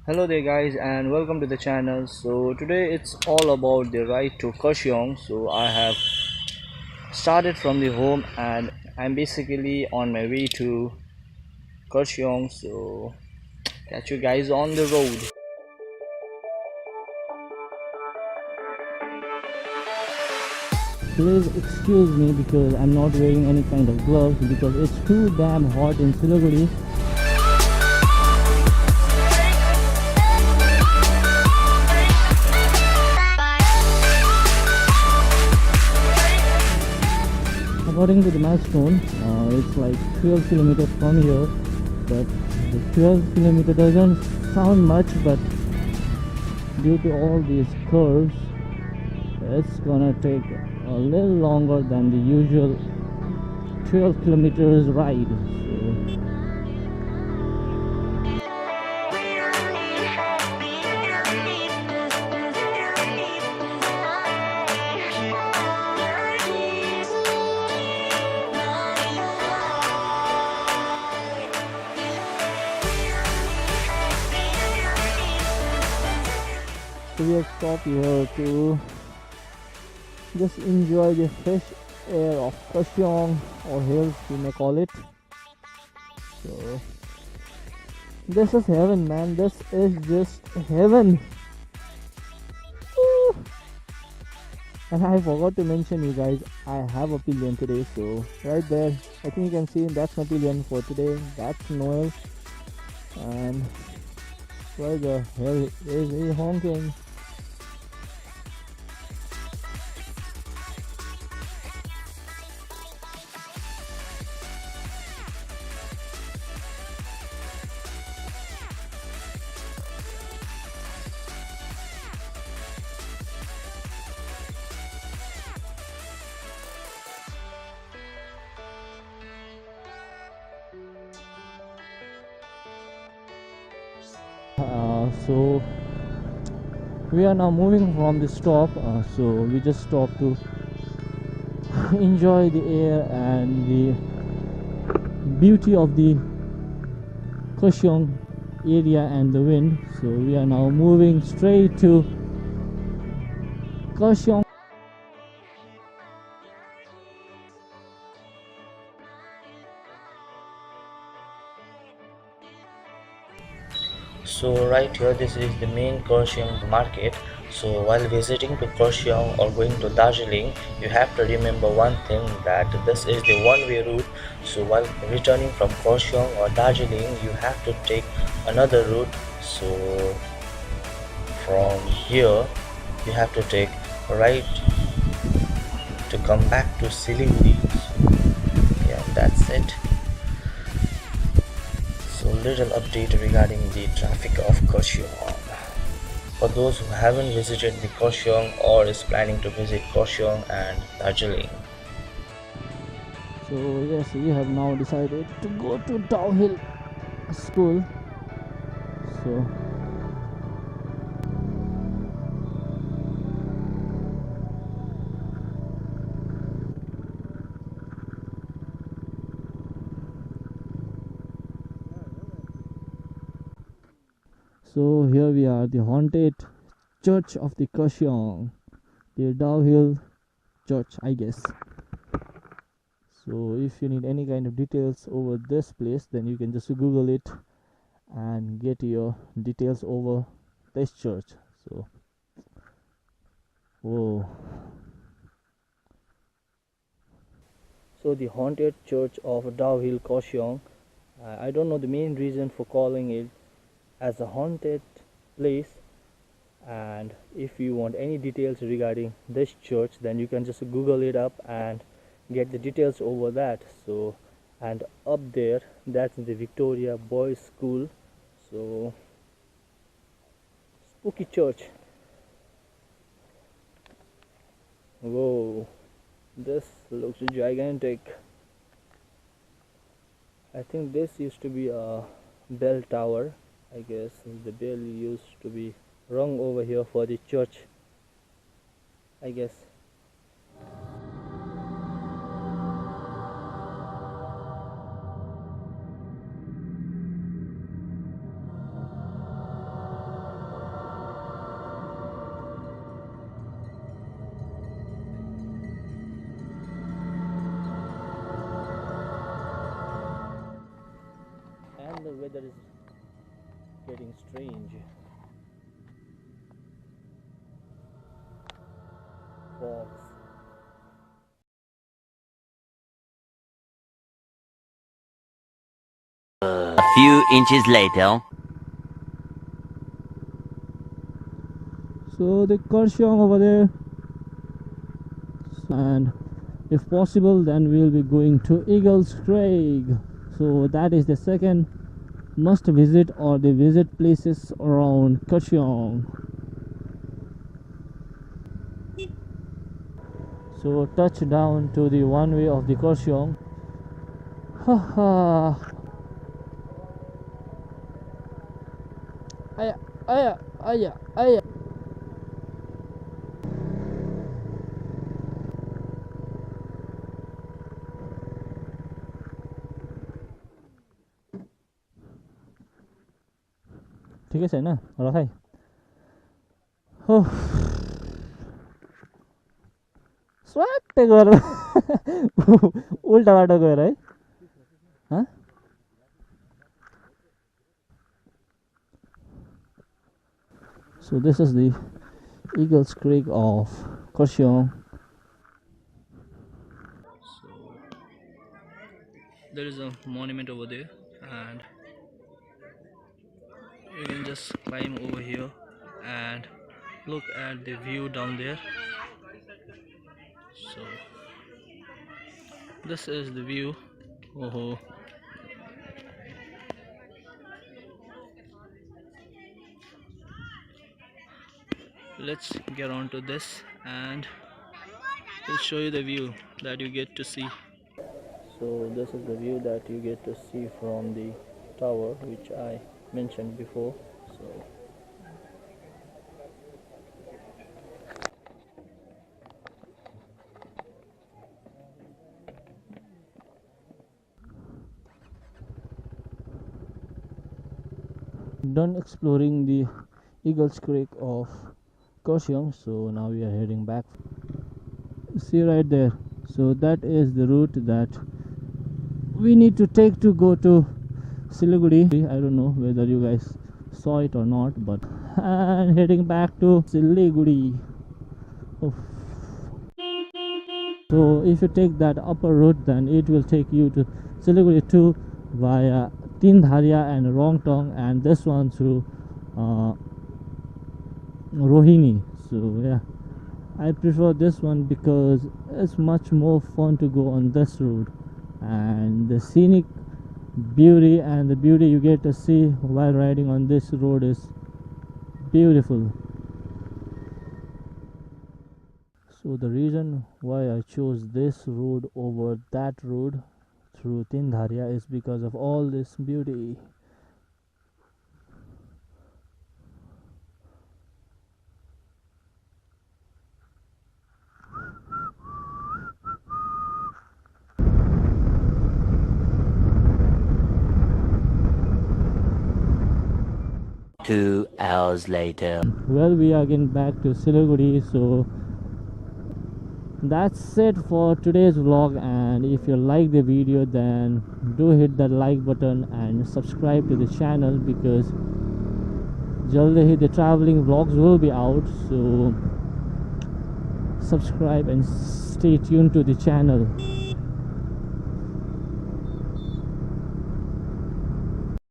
Hello there guys and welcome to the channel. So today it's all about the ride to Kurseong. So I have started from the home and I'm basically on my way to Kurseong. So catch you guys on the road. Please excuse me because I'm not wearing any kind of gloves because it's too damn hot in Siliguri. According to the milestone, it's like 12 kilometers from here, but the 12 kilometer doesn't sound much, but due to all these curves, it's gonna take a little longer than the usual 12 kilometers ride. So we have stopped here to just enjoy the fresh air of Kurseong or hills you may call it. So this is heaven, man. This is just heaven. Woo. And I forgot to mention you guys, I have a pillion today. So right there, I think you can see that's my pillion for today. That's Noel. And where the hell is he honking? So we are now moving from the stop, so we just stopped to enjoy the air and the beauty of the Kurseong area and the wind. So we are now moving straight to Kurseong. So right here, this is the main Kurseong market. So while visiting to Kurseong or going to Darjeeling, you have to remember one thing, that this is the one-way route. So while returning from Kurseong or Darjeeling, you have to take another route. So from here, you have to take a right to come back to Siliguri. So, yeah, that's it. So little update regarding the traffic of Kurseong. For those who haven't visited the Kurseong or is planning to visit Kurseong and Darjeeling. So yes, we have now decided to go to DOWHILL school. So here we are, the haunted church of the Kurseong, the DOWHILL church, I guess. So if you need any kind of details over this place, then you can just Google it and get your details over this church. So whoa. So the haunted church of DOWHILL Kurseong, I don't know the main reason for calling it as a haunted place, and if you want any details regarding this church, then you can just Google it up and get the details over that. So and up there, that's the Victoria Boys School. So spooky church. Whoa, this looks gigantic. I think this used to be a bell tower. I guess the bell used to be rung over here for the church, I guess. strange. Fogs. A few inches later. So the Kurseong over there, and if possible then we'll be going to Eagle's Crag. So that is the second must visit or the visit places around Kurseong. So touch down to the one way of the Kurseong. Haha. Aya, aya, aya, aya. ठिकै छैन र खै हो स्वाट्टै गएर उल्टा बाटो गएर है huh? So this is the Eagle's Crag of Kurseong. So there is a monument over there and you can just climb over here and look at the view down there. So this is the view. Oh, let's get on to this and we'll show you the view that you get to see. So this is the view that you get to see from the tower which I mentioned before. So done exploring the Eagle's Crag of Kurseong, so now we are heading back. See right there, so that is the route that we need to take to go to Siliguri. I don't know whether you guys saw it or not, but and heading back to Siliguri. Oh. So if you take that upper route, then it will take you to Siliguri too via Tindharia and Rongtong, and this one through Rohini. So yeah, I prefer this one because it's much more fun to go on this road, and the scenic beauty and the beauty you get to see while riding on this road is beautiful. So the reason why I chose this road over that road through Tindharia is because of all this beauty. Two hours later. Well, we are getting back to Siliguri, so that's it for today's vlog, and if you like the video then do hit that like button and subscribe to the channel because jaldi hi the traveling vlogs will be out, so subscribe and stay tuned to the channel.